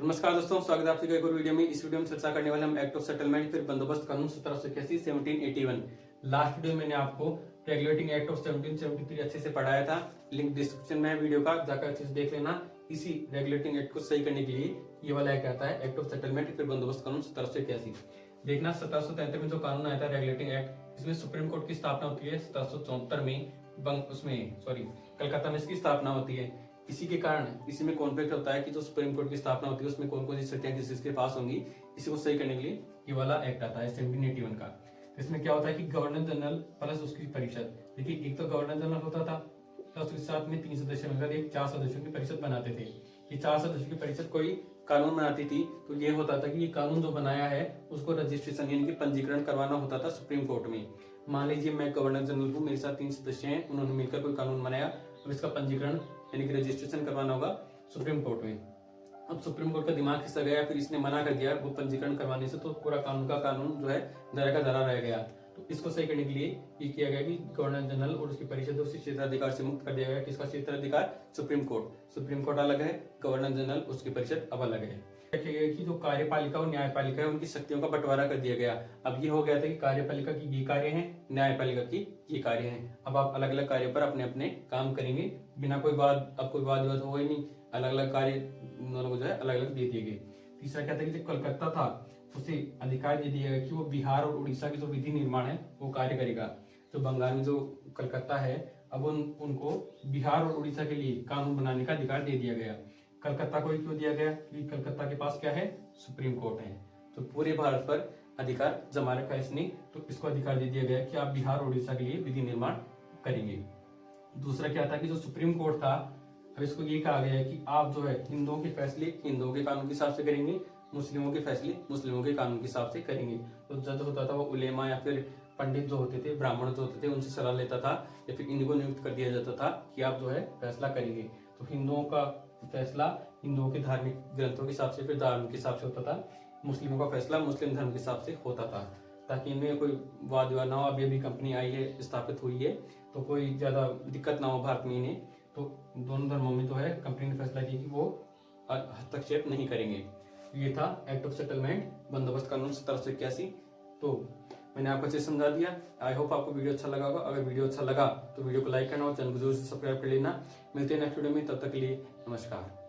नमस्कार दोस्तों, स्वागत है आपका एक और वीडियो में। इस वीडियो में चर्चा करने वाले हम एक्ट ऑफ सेटलमेंट फिर बंदोबस्त कानून 1781 1781। लास्ट वीडियो में मैंने आपको रेगुलेटिंग एक्ट ऑफ 1773 अच्छे से पढ़ाया था। लिंक डिस्क्रिप्शन में है वीडियो का, जाकर अच्छे से देख लेना। इसी रेगुलेटिंग एक्ट को सही करने के लिए ये वाला एक्ट आता है, एक्ट ऑफ सेटलमेंट फिर बंदोबस्त कानून 1781। देखना 1773 में जो कानून आया था रेगुलेटिंग एक्ट, इसमें सुप्रीम कोर्ट की स्थापना होती है 1774 में। कलकत्ता में इसकी स्थापना होती है। इसी के कारण इसी में कॉन्फ्लिक्ट होता है कि जो सुप्रीम कोर्ट की स्थापना होती है उसमें कौन कौन सी शर्तें किसके पास होंगी। इसी को सही करने के लिए ये वाला एक्ट आता है 1781 का। इसमें क्या होता है कि गवर्नर जनरल प्लस उसकी परिषद, देखिए एक तो गवर्नर जनरल होता था प्लस उसके साथ में 3 सदस्य मिलकर एक 4 सदस्यों की परिषद बनाते थे। ये 4 सदस्यों की परिषद कोई कानून बनाती थी तो ये होता था कि ये कानून जो बनाया है उसको रजिस्ट्रेशन यानी कि पंजीकरण करवाना होता था सुप्रीम कोर्ट में। मान लीजिए मैं गवर्नर जनरल हूँ, मेरे साथ 3 सदस्य हैं, उन्होंने मिलकर कोई कानून बनाया, अब इसका पंजीकरण यानी कि रजिस्ट्रेशन करवाना होगा सुप्रीम कोर्ट में। अब सुप्रीम कोर्ट का दिमाग खिसक गया, फिर इसने मना कर दिया वो पंजीकरण करवाने से, तो पूरा कानून का कानून जो है धरा का धरा रह गया। तो इसको सही करने के लिए ये किया गया कि गवर्नर जनरल और उसकी परिषद उसी क्षेत्राधिकार से मुक्त कर दिया गया। किसका क्षेत्राधिकार? सुप्रीम कोर्ट अलग है, गवर्नर जनरल उसकी परिषद अब अलग है। देखिए गया कि जो कार्यपालिका और न्यायपालिका है उनकी शक्तियों का बंटवारा कर दिया गया। अब ये हो गया था कि कार्यपालिका की ये कार्य है, न्यायपालिका की ये कार्य है। अब आप अलग अलग कार्य पर अपने अपने काम करेंगे बिना कोई बात, अब कोई वाद विवाद हो ही नहीं, अलग अलग कार्य दोनों को जो है अलग अलग दे दिए गए। तीसरा क्या था कि जो कलकत्ता था उसे अधिकार दे दिया गया कि वो बिहार और उड़ीसा की जो विधि निर्माण है वो कार्य करेगा। जो बंगाल में जो कलकत्ता है अब उनको बिहार और उड़ीसा के लिए कानून बनाने का अधिकार दे दिया गया। कलकत्ता को ही क्यों दिया गया? क्योंकि कलकत्ता के पास क्या है? सुप्रीम कोर्ट है। तो पूरे भारत पर अधिकार जमा रखा है इसने, तो इसको अधिकार दे दिया गया कि आप बिहार और उड़ीसा के लिए विधि निर्माण करेंगे। दूसरा क्या था कि जो सुप्रीम कोर्ट था, अब इसको ये कहा गया है कि आप जो है हिंदुओं के फैसले हिंदुओं के कानून के हिसाब से करेंगे, मुस्लिमों के फैसले मुस्लिमों के कानून के हिसाब से करेंगे। तो जज होता था वो उलेमा या फिर पंडित जो होते थे, ब्राह्मण जो होते थे, उनसे सलाह लेता था या फिर इनको नियुक्त कर दिया जाता था कि आप जो है फैसला करेंगे। तो हिंदुओं का फैसला हिंदुओं के धार्मिक ग्रंथों के हिसाब से फिर धर्म के हिसाब से होता था, मुस्लिमों का फैसला मुस्लिम धर्म के हिसाब से होता था, ताकि इनमें कोई वाद विवाद ना हो। अभी अभी कंपनी आई है, स्थापित हुई है, तो कोई ज्यादा दिक्कत ना हो भारत में इन्हें। तो दोनों धर्मों में जो है कंपनी ने फैसला किया कि वो हस्तक्षेप नहीं करेंगे। ये था एक्ट ऑफ सेटलमेंट बंदोबस्त कानून 1781। तो मैंने आपको अच्छे समझा दिया। आई होप आपको वीडियो अच्छा लगा होगा। अगर वीडियो अच्छा लगा तो वीडियो को लाइक करना और चैनल को जरूर सब्सक्राइब कर लेना। मिलते हैं नेक्स्ट वीडियो में, तब तक के लिए नमस्कार।